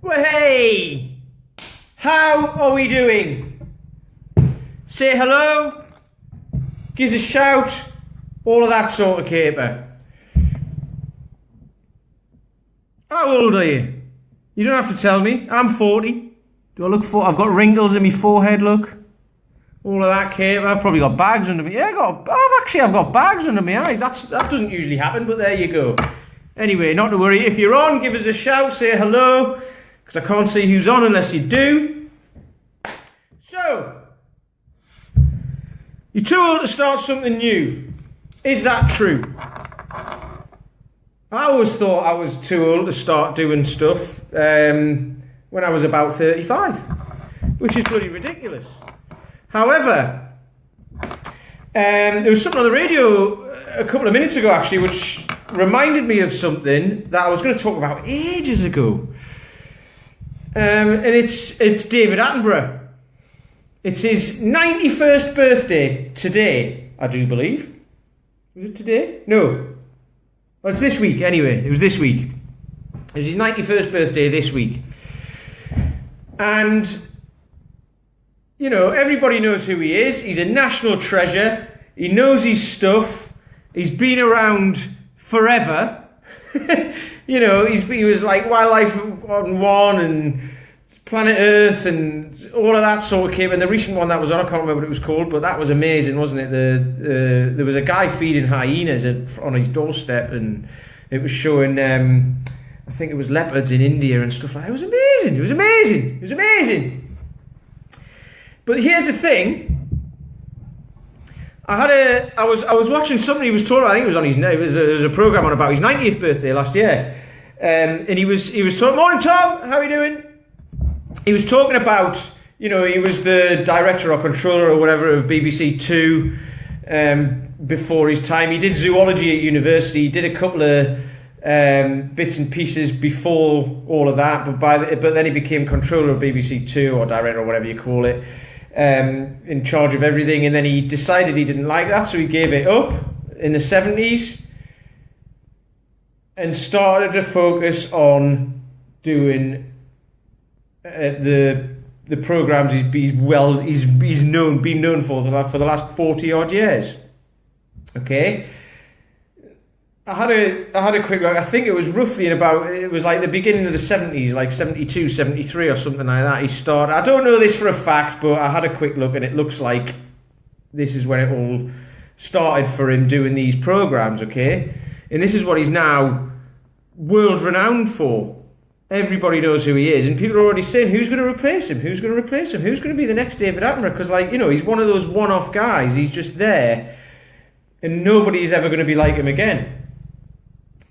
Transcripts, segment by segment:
Well, hey! How are we doing? Say hello, give us a shout, all of that sort of caper. How old are you? You don't have to tell me. I'm 40. Do I look 40? I've got wrinkles in my forehead, look. All of that caper. I've probably got bags under me. Yeah, I've got bags under my eyes. That doesn't usually happen, but there you go. Anyway, not to worry. If you're on, give us a shout, say hello, because I can't see who's on unless you do. So, you're too old to start something new. Is that true? I always thought I was too old to start doing stuff when I was about 35, which is bloody ridiculous. However, there was something on the radio a couple of minutes ago actually which reminded me of something that I was going to talk about ages ago. And it's David Attenborough. It's his 91st birthday today, I do believe. Was it today? No. Well, it's this week anyway. It was this week. It was his 91st birthday this week. And, you know, everybody knows who he is. He's a national treasure. He knows his stuff. He's been around forever. You know, he was like Wildlife on One and Planet Earth and all of that sort of came. And the recent one that was on, I can't remember what it was called, but that was amazing, wasn't it? There was a guy feeding hyenas on his doorstep, and it was showing, I think it was leopards in India and stuff like that. It was amazing. It was amazing. It was amazing. But here's the thing. I was watching somebody who was talking. I think it was on his. There was a program on about his 90th birthday last year, and he was talking. Morning, Tom. How are you doing? He was talking about, you know, he was the director or controller or whatever of BBC Two before his time. He did zoology at university. He did a couple of bits and pieces before all of that, but then he became controller of BBC Two or director or whatever you call it. In charge of everything, and then he decided he didn't like that, so he gave it up in the 70s and started to focus on doing the programs he's been known for the last 40 odd years. Okay, I had a quick look. I think it was roughly it was like the beginning of the 70s, like 72, 73 or something like that. He started. I don't know this for a fact, but I had a quick look and it looks like this is when it all started for him doing these programs, okay? And this is what he's now world renowned for. Everybody knows who he is, and people are already saying, who's going to replace him? Who's going to replace him? Who's going to be the next David Attenborough? Because, like, you know, he's one of those one-off guys. He's just there, and nobody's ever going to be like him again.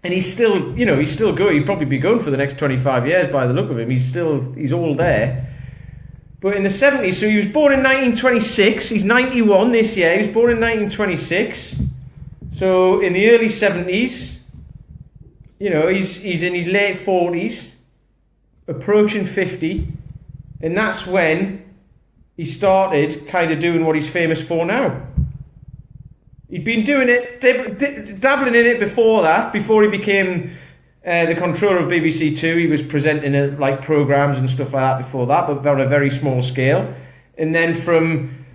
And he's still, you know, he's still going. He'd probably be going for the next 25 years by the look of him. He's all there. But in the 70s, so he was born in 1926. He's 91 this year. He was born in 1926. So in the early 70s, you know, he's in his late 40s, approaching 50. And that's when he started kind of doing what he's famous for now. He'd been doing it, dabbling in it before that. Before he became the controller of BBC Two, he was presenting like programmes and stuff like that before that, but on a very small scale. And then from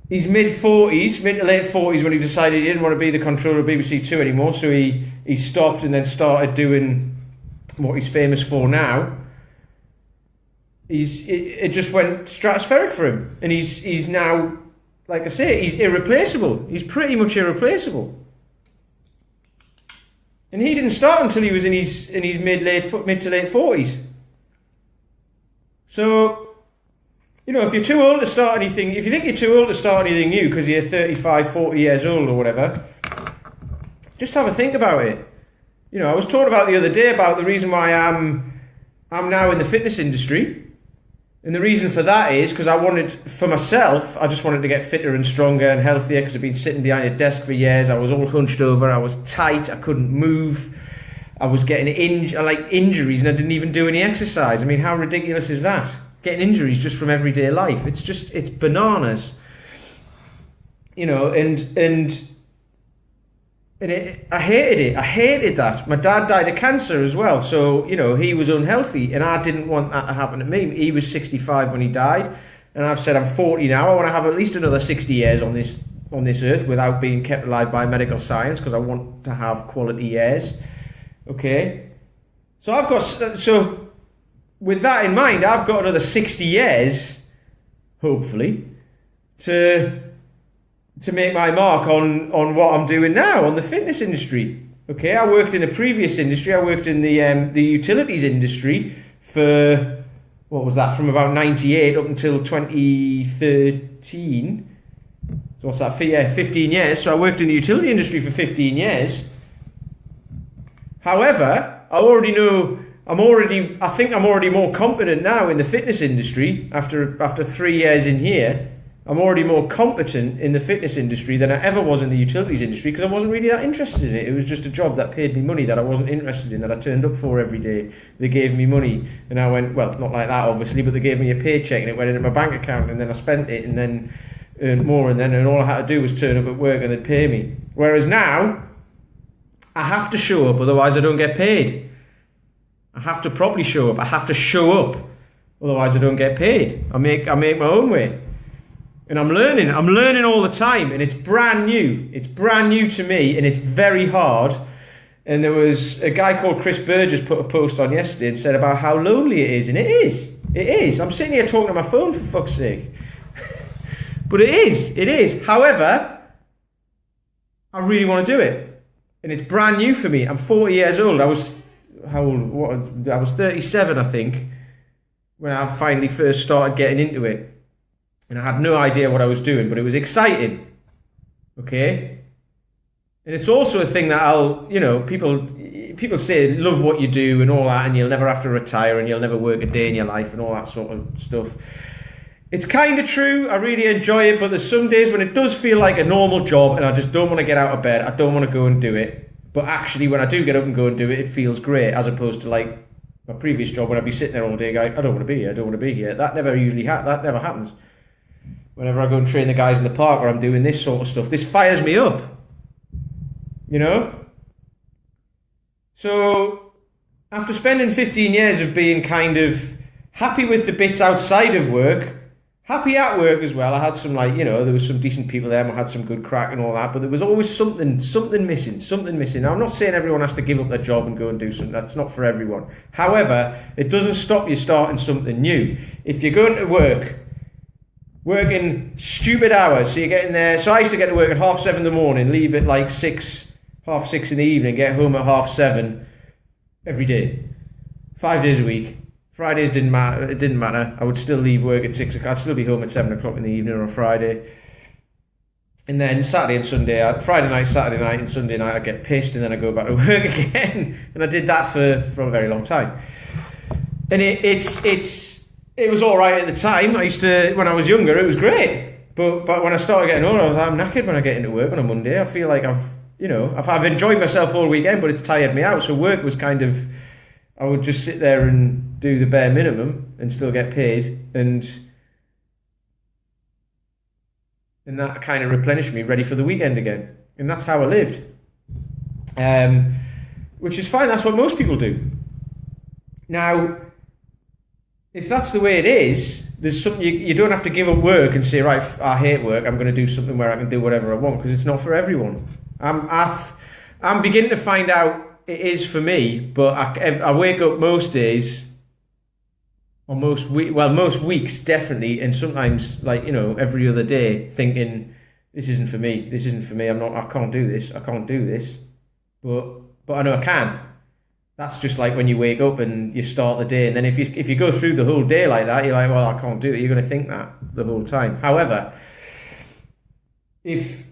his mid to late 40s, when he decided he didn't want to be the controller of BBC Two anymore, so he stopped and then started doing what he's famous for now. It just went stratospheric for him, and he's now, like I say, he's irreplaceable. He's pretty much irreplaceable. And he didn't start until he was in his mid to late 40s. So, you know, if you're too old to start anything, if you think you're too old to start anything new because you're 35, 40 years old or whatever, just have a think about it. You know, I was talking about the other day about the reason why I'm now in the fitness industry. And the reason for that is because I just wanted to get fitter and stronger and healthier, because I've been sitting behind a desk for years. I was all hunched over, I was tight, I couldn't move, I was getting injuries, and I didn't even do any exercise. I mean, how ridiculous is that? Getting injuries just from everyday life. It's bananas. You know, and I hated it. I hated that. My dad died of cancer as well, so he was unhealthy, and I didn't want that to happen to me. He was 65 when he died, and I've said I'm 40 now. I want to have at least another 60 years on this earth without being kept alive by medical science, because I want to have quality years. Okay, so with that in mind, I've got another 60 years, hopefully, to make my mark on what I'm doing now, on the fitness industry. Okay, I worked in a previous industry. I worked in the utilities industry for, what was that, from about 98 up until 2013. So what's that, 15 years. So I worked in the utility industry for 15 years. However, I think I'm already more competent now in the fitness industry after 3 years in here. I'm already more competent in the fitness industry than I ever was in the utilities industry, because I wasn't really that interested in it. It was just a job that paid me money that I wasn't interested in, that I turned up for every day. They gave me money, and I went, well, not like that obviously, but they gave me a paycheck and it went into my bank account, and then I spent it and then earned more, and all I had to do was turn up at work and they'd pay me. Whereas now, I have to show up, otherwise I don't get paid. I have to properly show up. I have to show up, otherwise I don't get paid. I make my own way. And I'm learning all the time, and it's brand new. It's brand new to me, and it's very hard. And there was a guy called Chris Burgess put a post on yesterday and said about how lonely it is, and it is. I'm sitting here talking on my phone, for fuck's sake. But it is. However, I really want to do it, and it's brand new for me. I'm 40 years old. I was 37, I think, when I finally first started getting into it. And I had no idea what I was doing, but it was exciting. Okay? And it's also a thing that people say love what you do and all that, and you'll never have to retire and you'll never work a day in your life and all that sort of stuff. It's kind of true. I really enjoy it, but there's some days when it does feel like a normal job and I just don't want to get out of bed. I don't want to go and do it. But actually, when I do get up and go and do it, it feels great, as opposed to like my previous job when I'd be sitting there all day going, I don't want to be here, I don't want to be here. That never happens. Whenever I go and train the guys in the park, or I'm doing this sort of stuff, this fires me up. So, after spending 15 years of being kind of happy with the bits outside of work, happy at work as well, I had some there was some decent people there, and I had some good crack and all that, but there was always something missing. Now, I'm not saying everyone has to give up their job and go and do something. That's not for everyone. However, it doesn't stop you starting something new. If you're going to working stupid hours, so you're getting there. So I used to get to work at 7:30 in the morning, leave at like half six in the evening, get home at 7:30 every day, 5 days a week. Fridays didn't matter. It didn't matter. I would still leave work at 6 o'clock. I'd still be home at 7 o'clock in the evening on a Friday. And then Saturday and Sunday, Friday night, Saturday night, and Sunday night, I'd get pissed, and then I'd go back to work again. And I did that for a very long time. And it was all right at the time. When I was younger, it was great. But when I started getting older, I'm knackered when I get into work on a Monday. I feel like I've enjoyed myself all weekend, but it's tired me out. So work was kind of, I would just sit there and do the bare minimum and still get paid, and that kind of replenished me, ready for the weekend again. And that's how I lived, which is fine. That's what most people do. Now, if that's the way it is, there's something you don't have to give up work and say, right, I hate work, I'm going to do something where I can do whatever I want, because it's not for everyone. I'm beginning to find out it is for me, but I wake up most days, or most weeks definitely, and sometimes every other day, thinking, this isn't for me. I can't do this. But I know I can. That's just like when you wake up and you start the day, and then if you go through the whole day like that, you're like, well, I can't do it. You're going to think that the whole time. However, if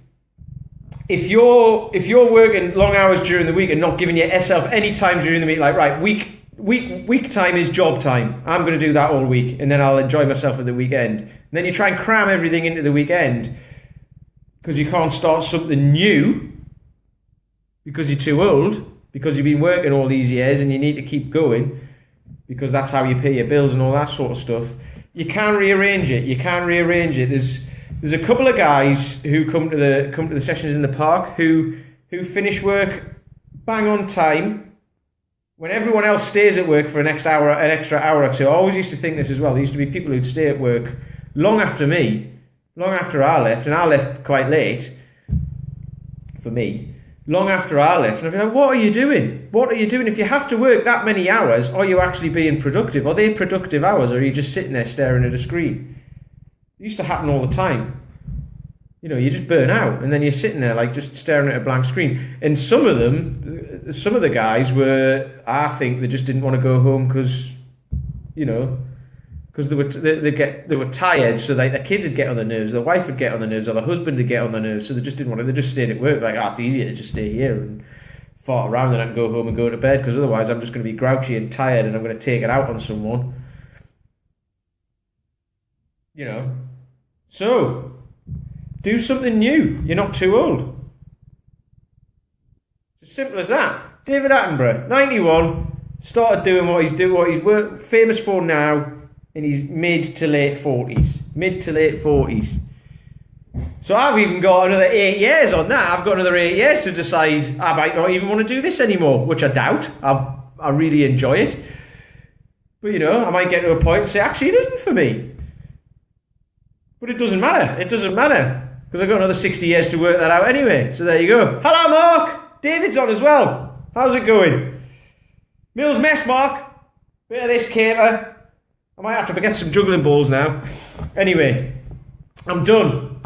you're working long hours during the week and not giving yourself any time during the week, like, right, week time is job time, I'm going to do that all week, and then I'll enjoy myself at the weekend. And then you try and cram everything into the weekend because you can't start something new because you're too old, because you've been working all these years and you need to keep going because that's how you pay your bills and all that sort of stuff. You can't rearrange it. There's a couple of guys who come to the sessions in the park who who finish work bang on time, when everyone else stays at work for an extra hour or two. I always used to think this as well. There used to be people who'd stay at work long after me, long after I left, and I left quite late, for me, long after I left, and I'd be like, what are you doing? What are you doing? If you have to work that many hours, are you actually being productive? Are they productive hours, or are you just sitting there staring at a screen? It used to happen all the time. You know, you just burn out, and then you're sitting there like just staring at a blank screen. And some of the guys were, I think, they just didn't want to go home because, you know, because they were tired, so their kids would get on their nerves, their wife would get on their nerves, or their husband would get on their nerves, so they just didn't want to. They just stayed at work, like, it's easier to just stay here and fart around than I can go home and go to bed, because otherwise I'm just going to be grouchy and tired and I'm going to take it out on someone. You know, so do something new. You're not too old. It's as simple as that. David Attenborough, 91, started doing what he's famous for now in his mid to late 40s. So I've even got another 8 years on that. I've got another 8 years to decide I might not even want to do this anymore, which I doubt. I really enjoy it. But, you know, I might get to a point and say, actually, it isn't for me. But it doesn't matter. It doesn't matter. Because I've got another 60 years to work that out anyway. So there you go. Hello, Mark. David's on as well. How's it going? Mill's Mess, Mark. Bit of this caper. I might have to get some juggling balls now. Anyway, I'm done.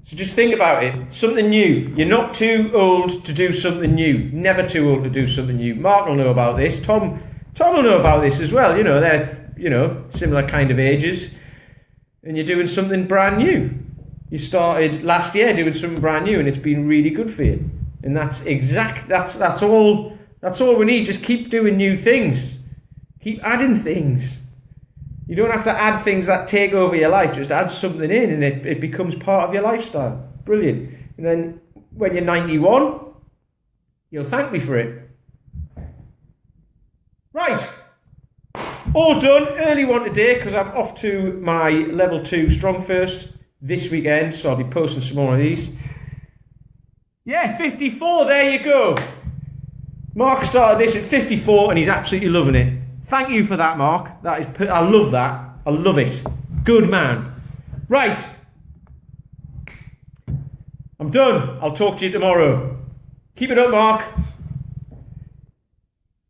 So just think about it. Something new. You're not too old to do something new. Never too old to do something new. Mark will know about this. Tom will know about this as well. You know, they're, you know, similar kind of ages. And you're doing something brand new. You started last year doing something brand new, and it's been really good for you. And that's all we need. Just keep doing new things. Keep adding things. You don't have to add things that take over your life. Just add something in, and it becomes part of your lifestyle. Brilliant. And then when you're 91, you'll thank me for it. Right. All done. Early one today because I'm off to my level 2 Strong First this weekend. So I'll be posting some more of these. Yeah, 54. There you go. Mark started this at 54 and he's absolutely loving it. Thank you for that, Mark. I love that. I love it. Good man. Right. I'm done. I'll talk to you tomorrow. Keep it up, Mark.